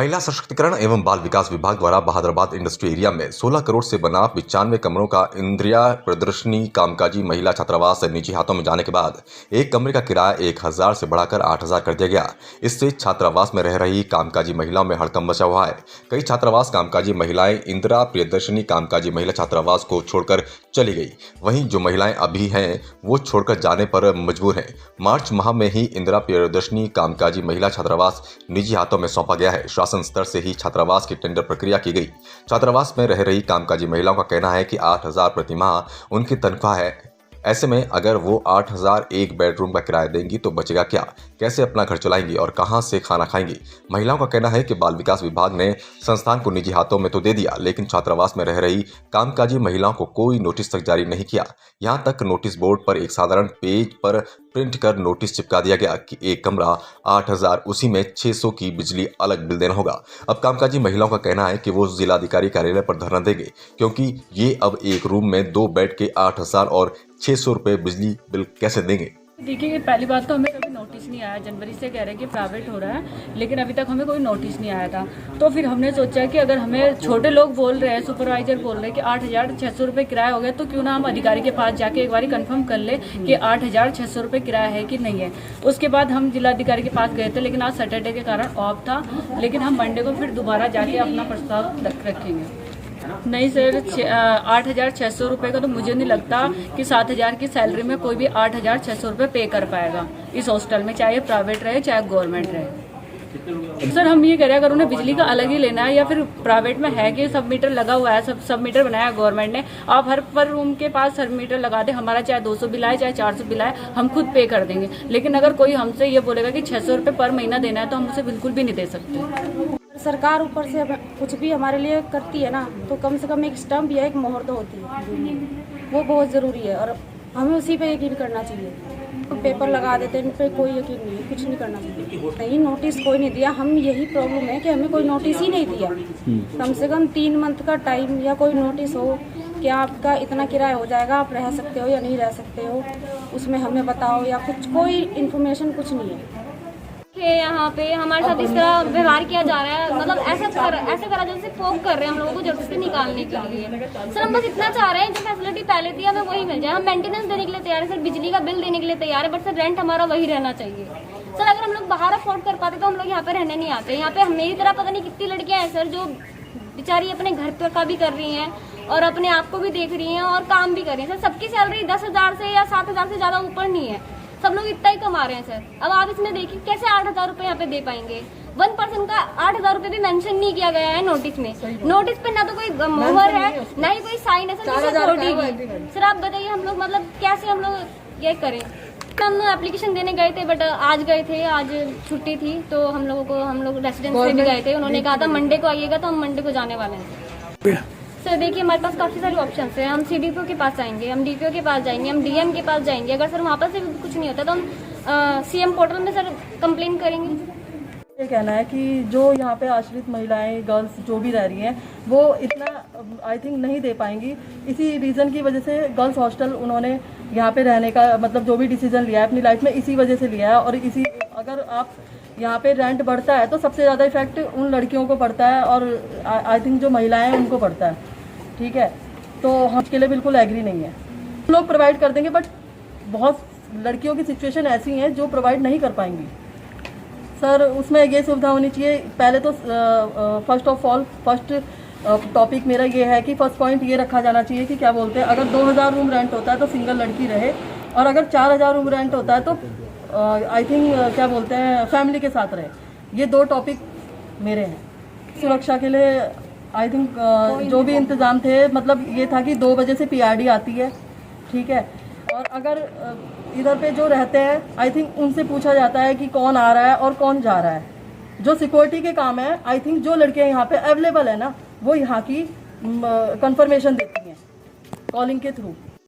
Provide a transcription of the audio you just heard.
महिला सशक्तिकरण एवं बाल विकास विभाग द्वारा बहादुराबाद इंडस्ट्री एरिया में 16 करोड़ से बना 95 कमरों का इंदिरा प्रदर्शनी कामकाजी महिला छात्रावास निजी हाथों में जाने के बाद एक कमरे का किराया 1000 से बढ़ाकर 8000 कर दिया गया। इससे छात्रावास में रह रही कामकाजी महिलाओं में हड़कंप मचा हुआ है। कई छात्रावास कामकाजी महिलाएं इंदिरा प्रियदर्शनी कामकाजी महिला छात्रावास को छोड़कर चली गई। वहीं जो महिलाएं अभी हैं वो छोड़कर जाने पर मजबूर हैं। मार्च माह में ही इंदिरा प्रियदर्शनी कामकाजी महिला छात्रावास निजी हाथों में सौंपा गया है। शासन स्तर से ही छात्रावास की टेंडर प्रक्रिया की गई। छात्रावास में रह रही कामकाजी महिलाओं का कहना है कि 8000 प्रति माह उनकी तनख्वाह है। ऐसे में अगर वो 8000 एक बेडरूम का किराया देंगी तो बचेगा क्या? कैसे अपना घर चलाएंगी और कहां से खाना खाएंगी? महिलाओं का कहना है कि बाल विकास विभाग ने संस्थान को निजी हाथों में तो दे दिया, लेकिन छात्रावास में रह रही कामकाजी महिलाओं को कोई नोटिस तक जारी नहीं किया। यहां तक नोटिस बोर्ड पर एक साधारण पेज पर प्रिंट कर नोटिस चिपका दिया गया कि एक कमरा 8000, उसी में 600 की बिजली अलग बिल देना होगा। अब कामकाजी महिलाओं का कहना है कि वो जिलाधिकारी कार्यालय पर धरना देंगे, क्योंकि ये अब एक रूम में 2 बेड के 8000 और 600 रुपये बिजली बिल कैसे देंगे। देखिए, पहली बात तो हमें कभी नोटिस नहीं आया। जनवरी से कह रहे हैं कि प्राइवेट हो रहा है, लेकिन अभी तक हमें कोई नोटिस नहीं आया था। तो फिर हमने सोचा कि अगर हमें छोटे लोग बोल रहे हैं, सुपरवाइजर बोल रहे हैं कि 8600 रुपये किराया हो गया, तो क्यों ना हम अधिकारी के पास जाके एक बार कंफर्म कर ले कि 8600 रुपये किराया है कि नहीं है। उसके बाद हम जिलाधिकारी के पास गए थे, लेकिन आज सैटरडे के कारण ऑफ था। लेकिन हम मंडे को फिर दोबारा जाके अपना प्रस्ताव रखेंगे। नहीं सर, 8600 रुपये का तो मुझे नहीं लगता कि 7000 की सैलरी में कोई भी 8600 रुपये पे कर पाएगा इस हॉस्टल में, चाहे प्राइवेट रहे चाहे गवर्नमेंट रहे। सर हम ये कह रहे हैं, अगर उन्हें बिजली का अलग ही लेना है या फिर प्राइवेट में है कि सब मीटर लगा हुआ है, सब मीटर बनाया है गवर्नमेंट ने, आप हर पर रूम के पास सब मीटर लगा दे। हमारा चाहे 200 बिल आए चाहे 400 बिल आए, हम खुद पे कर देंगे। लेकिन अगर कोई हमसे ये बोलेगा कि 600 रुपये पर महीना देना है, तो हम उसे बिल्कुल भी नहीं दे सकते। सरकार ऊपर से कुछ भी हमारे लिए करती है ना, तो कम से कम एक स्टम्प या एक मोहर तो होती है, वो बहुत ज़रूरी है और हमें उसी पे यकीन करना चाहिए। तो पेपर लगा देते हैं, इन पर कोई यकीन नहीं है, कुछ नहीं करना चाहिए। नहीं, नोटिस कोई नहीं दिया। हम यही प्रॉब्लम है कि हमें कोई नोटिस ही नहीं दिया। कम से कम 3 मंथ का टाइम या कोई नोटिस हो कि आपका इतना किराया हो जाएगा, आप रह सकते हो या नहीं रह सकते हो, उसमें हमें बताओ, या कुछ कोई इन्फॉर्मेशन कुछ नहीं है। यहाँ पे हमारे साथ इस तरह व्यवहार किया जा रहा है, मतलब ऐसे तरह जैसे फोक कर रहे हैं हम लोगों को जब से निकालने के लिए। सर हम बस इतना चाह रहे हैं, जो फैसिलिटी पहले थी हमें वही मिल जाए। हम मेंटेनेंस देने के लिए तैयार है सर, बिजली का बिल देने के लिए तैयार है, बट सर रेंट हमारा वही रहना चाहिए। सर अगर हम लोग बाहर अफोर्ड कर पाते तो हम लोग यहाँ पे रहने नहीं आते। यहाँ पे मेरी तरह पता नहीं कितनी लड़कियां हैं सर, जो बेचारी अपने घर पर का भी कर रही हैं और अपने आप को भी देख रही हैं और काम भी कर रही हैं। सर सबकी सैलरी 10,000 से या 7,000 से ज्यादा ऊपर नहीं है, सब लोग इतना ही कमा रहे हैं सर। अब आप इसमें देखिए कैसे 8000 रुपए यहाँ पे दे पाएंगे। 1% का 8000 रुपए भी मेंशन नहीं किया गया है नोटिस में। नोटिस पे ना तो कोई मोहर है, ना ही कोई साइन है सर। सर आप बताइए हम लोग मतलब कैसे हम लोग ये करें। हम एप्लीकेशन देने गए थे, बट आज गए थे, आज छुट्टी थी, तो हम लोग रेसिडेंस से भी गए थे। उन्होंने कहा था मंडे को आइएगा, तो हम मंडे को जाने वाले हैं। सर देखिए हमारे पास काफ़ी सारे ऑप्शंस हैं। हम CDPO के पास जाएंगे, हम DPO के पास जाएंगे, हम DM के पास जाएंगे। अगर सर वहाँ पर से भी कुछ नहीं होता तो हम CM पोर्टल में सर कंप्लेन करेंगे। ये कहना है कि जो यहाँ पे आश्रित महिलाएं, गर्ल्स जो भी रह रही हैं, वो इतना आई थिंक नहीं दे पाएंगी। इसी रीज़न की वजह से गर्ल्स हॉस्टल उन्होंने यहाँ पे रहने का मतलब जो भी डिसीजन लिया है अपनी लाइफ में, इसी वजह से लिया है। और इसी अगर आप यहाँ पे रेंट बढ़ता है तो सबसे ज़्यादा इफेक्ट उन लड़कियों को पड़ता है और आई थिंक जो महिलाएं हैं उनको पड़ता है। ठीक है, तो हम इसके लिए बिल्कुल एग्री नहीं है। हम लोग प्रोवाइड कर देंगे, बट बहुत लड़कियों की सिचुएशन ऐसी है जो प्रोवाइड नहीं कर पाएंगी। सर उसमें ये सुविधा होनी चाहिए। पहले तो फर्स्ट टॉपिक मेरा ये है कि फर्स्ट पॉइंट ये रखा जाना चाहिए कि क्या बोलते हैं, अगर 2000 रूम रेंट होता है तो सिंगल लड़की रहे, और अगर 4000 रूम रेंट होता है तो आई थिंक क्या बोलते हैं फैमिली के साथ रहे। ये 2 टॉपिक मेरे हैं। सुरक्षा के लिए आई थिंक जो भी इंतज़ाम थे, मतलब ये था कि 2 बजे से PRD आती है, ठीक है, और अगर इधर पे जो रहते हैं आई थिंक उनसे पूछा जाता है कि कौन आ रहा है और कौन जा रहा है। जो सिक्योरिटी के काम है आई थिंक जो लड़कियां यहाँ पे अवेलेबल है ना, वो यहाँ की कंफर्मेशन देती हैं कॉलिंग के थ्रू।